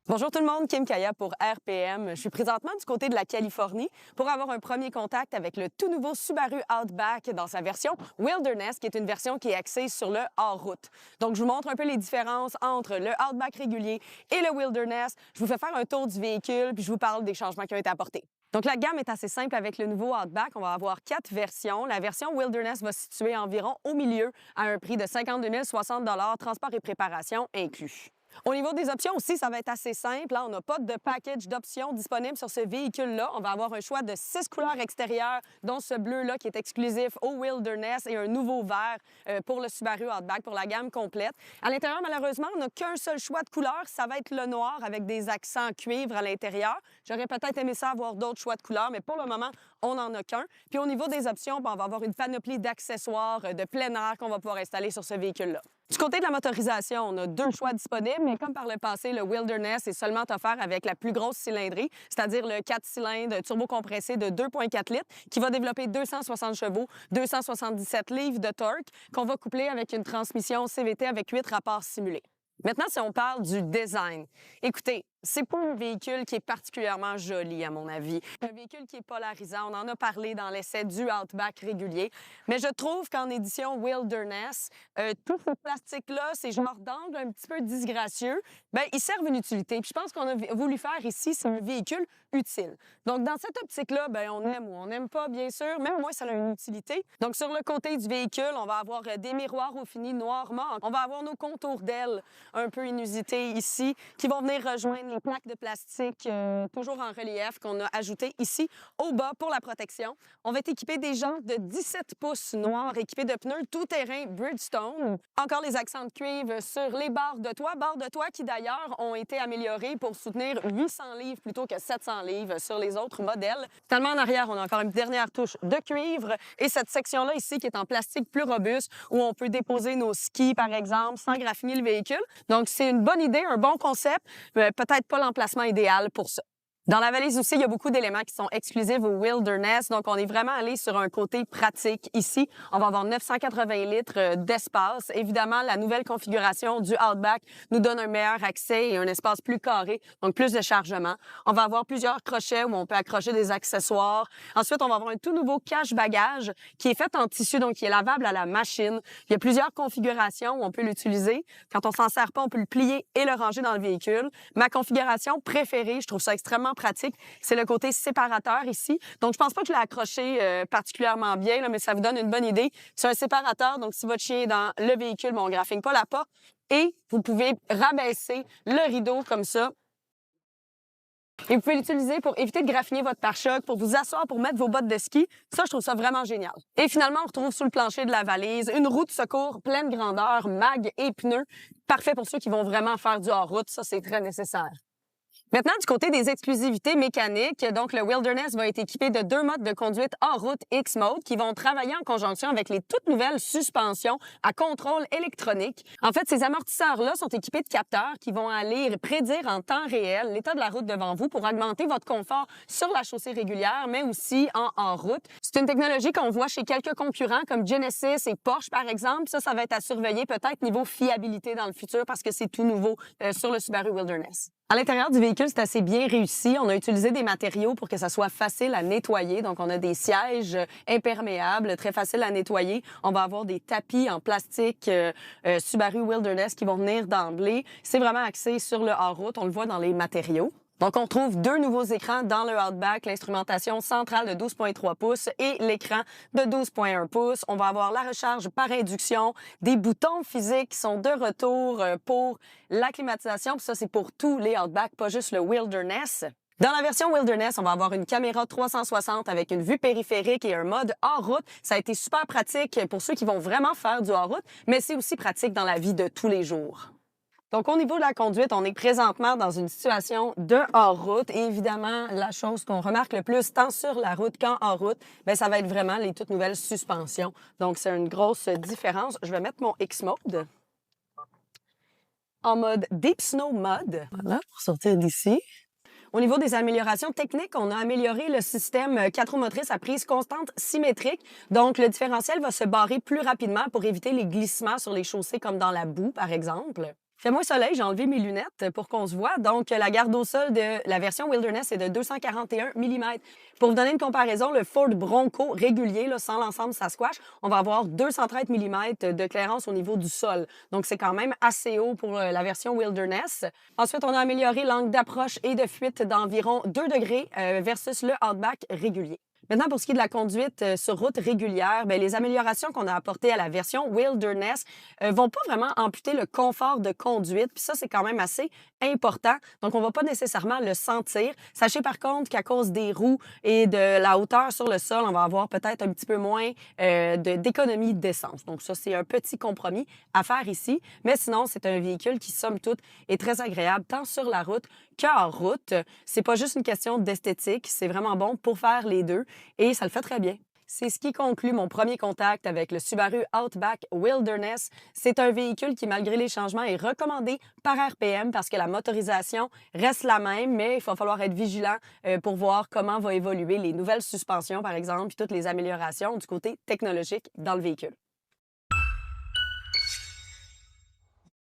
Bonjour tout le monde, Kim Kaya pour RPM. Je suis présentement du côté de la Californie pour avoir un premier contact avec le tout nouveau Subaru Outback dans sa version Wilderness, qui est une version qui est axée sur le hors-route. Donc, je vous montre un peu les différences entre le Outback régulier et le Wilderness. Je vous fais faire un tour du véhicule, puis je vous parle des changements qui ont été apportés. Donc, la gamme est assez simple avec le nouveau Outback. On va avoir 4 versions. La version Wilderness va se situer environ au milieu à un prix de 52 060 transport et préparation inclus. Au niveau des options aussi, ça va être assez simple. Là, on n'a pas de package d'options disponible sur ce véhicule-là. On va avoir un choix de 6 couleurs extérieures, dont ce bleu-là qui est exclusif au Wilderness et un nouveau vert pour le Subaru Outback, pour la gamme complète. À l'intérieur, malheureusement, on n'a qu'un seul choix de couleur. Ça va être le noir avec des accents cuivre à l'intérieur. J'aurais peut-être aimé ça avoir d'autres choix de couleurs, mais pour le moment, on n'en a qu'un. Puis au niveau des options, on va avoir une panoplie d'accessoires de plein air qu'on va pouvoir installer sur ce véhicule-là. Du côté de la motorisation, on a 2 choix disponibles, mais comme par le passé, le Wilderness est seulement offert avec la plus grosse cylindrée, c'est-à-dire le 4 cylindres turbocompressé de 2,4 litres qui va développer 260 chevaux, 277 livres de torque, qu'on va coupler avec une transmission CVT avec 8 rapports simulés. Maintenant, si on parle du design, écoutez, c'est pas un véhicule qui est particulièrement joli, à mon avis. Un véhicule qui est polarisant. On en a parlé dans l'essai du Outback régulier. Mais je trouve qu'en édition Wilderness, tout ce plastique-là, ces genres d'angles un petit peu disgracieux, bien, ils servent une utilité. Puis je pense qu'on a voulu faire ici, c'est un véhicule utile. Donc, dans cette optique-là, bien, on aime ou on n'aime pas, bien sûr, mais au moins, ça a une utilité. Donc, sur le côté du véhicule, on va avoir des miroirs au fini noir mort. On va avoir nos contours d'ailes un peu inusités ici, qui vont venir rejoindre les plaques de plastique toujours en relief qu'on a ajoutées ici au bas pour la protection. On va être équipé des jantes de 17 pouces noirs équipés de pneus tout-terrain Bridgestone. Encore les accents de cuivre sur les barres de toit qui d'ailleurs ont été améliorées pour soutenir 800 livres plutôt que 700 livres sur les autres modèles. Finalement, en arrière, on a encore une dernière touche de cuivre et cette section-là ici qui est en plastique plus robuste où on peut déposer nos skis, par exemple, sans graffiner le véhicule. Donc, c'est une bonne idée, un bon concept, peut-être pas l'emplacement idéal pour ça. Dans la valise aussi, il y a beaucoup d'éléments qui sont exclusifs au Wilderness. Donc, on est vraiment allé sur un côté pratique ici. On va avoir 980 litres d'espace. Évidemment, la nouvelle configuration du Outback nous donne un meilleur accès et un espace plus carré, donc plus de chargement. On va avoir plusieurs crochets où on peut accrocher des accessoires. Ensuite, on va avoir un tout nouveau cache-bagages qui est fait en tissu, donc qui est lavable à la machine. Il y a plusieurs configurations où on peut l'utiliser. Quand on s'en sert pas, on peut le plier et le ranger dans le véhicule. Ma configuration préférée, je trouve ça extrêmement pratique, c'est le côté séparateur ici. Donc, je pense pas que je l'ai accroché particulièrement bien, là, mais ça vous donne une bonne idée. C'est un séparateur, donc si votre chien est dans le véhicule, on ne graffine pas la porte et vous pouvez rabaisser le rideau comme ça. Et vous pouvez l'utiliser pour éviter de graffiner votre pare-choc, pour vous asseoir, pour mettre vos bottes de ski. Ça, je trouve ça vraiment génial. Et finalement, on retrouve sous le plancher de la valise une roue de secours pleine grandeur, mag et pneus. Parfait pour ceux qui vont vraiment faire du hors-route. Ça, c'est très nécessaire. Maintenant, du côté des exclusivités mécaniques, donc le Wilderness va être équipé de 2 modes de conduite hors-route X-Mode qui vont travailler en conjonction avec les toutes nouvelles suspensions à contrôle électronique. En fait, ces amortisseurs-là sont équipés de capteurs qui vont aller prédire en temps réel l'état de la route devant vous pour augmenter votre confort sur la chaussée régulière, mais aussi en hors-route. C'est une technologie qu'on voit chez quelques concurrents comme Genesis et Porsche, par exemple. Ça va être à surveiller peut-être niveau fiabilité dans le futur parce que c'est tout nouveau sur le Subaru Wilderness. À l'intérieur du véhicule, c'est assez bien réussi. On a utilisé des matériaux pour que ça soit facile à nettoyer. Donc, on a des sièges imperméables, très faciles à nettoyer. On va avoir des tapis en plastique Subaru Wilderness qui vont venir d'emblée. C'est vraiment axé sur le hors-route. On le voit dans les matériaux. Donc, on trouve 2 nouveaux écrans dans le Outback, l'instrumentation centrale de 12,3 pouces et l'écran de 12,1 pouces. On va avoir la recharge par induction, des boutons physiques qui sont de retour pour la climatisation. Puis ça, c'est pour tous les Outback, pas juste le Wilderness. Dans la version Wilderness, on va avoir une caméra 360 avec une vue périphérique et un mode hors-route. Ça a été super pratique pour ceux qui vont vraiment faire du hors-route, mais c'est aussi pratique dans la vie de tous les jours. Donc, au niveau de la conduite, on est présentement dans une situation de hors-route. Et évidemment, la chose qu'on remarque le plus, tant sur la route qu'en hors-route, bien, ça va être vraiment les toutes nouvelles suspensions. Donc, c'est une grosse différence. Je vais mettre mon X-Mode en mode Deep Snow Mode. Voilà, pour sortir d'ici. Au niveau des améliorations techniques, on a amélioré le système 4 roues motrices à prise constante symétrique. Donc, le différentiel va se barrer plus rapidement pour éviter les glissements sur les chaussées comme dans la boue, par exemple. Fait moins soleil, j'ai enlevé mes lunettes pour qu'on se voit. Donc, la garde au sol de la version Wilderness est de 241 mm. Pour vous donner une comparaison, le Ford Bronco régulier, là, sans l'ensemble Sasquatch, on va avoir 230 mm de clairance au niveau du sol. Donc, c'est quand même assez haut pour la version Wilderness. Ensuite, on a amélioré l'angle d'approche et de fuite d'environ 2 degrés versus le Outback régulier. Maintenant, pour ce qui est de la conduite sur route régulière, bien, les améliorations qu'on a apportées à la version Wilderness vont pas vraiment amputer le confort de conduite. Puis ça, c'est quand même assez important. Donc, on va pas nécessairement le sentir. Sachez par contre qu'à cause des roues et de la hauteur sur le sol, on va avoir peut-être un petit peu moins d'économie d'essence. Donc, ça, c'est un petit compromis à faire ici. Mais sinon, c'est un véhicule qui, somme toute, est très agréable tant sur la route qu'en route. C'est pas juste une question d'esthétique, c'est vraiment bon pour faire les deux et ça le fait très bien. C'est ce qui conclut mon premier contact avec le Subaru Outback Wilderness. C'est un véhicule qui, malgré les changements, est recommandé par RPM parce que la motorisation reste la même, mais il va falloir être vigilant pour voir comment vont évoluer les nouvelles suspensions, par exemple, puis toutes les améliorations du côté technologique dans le véhicule.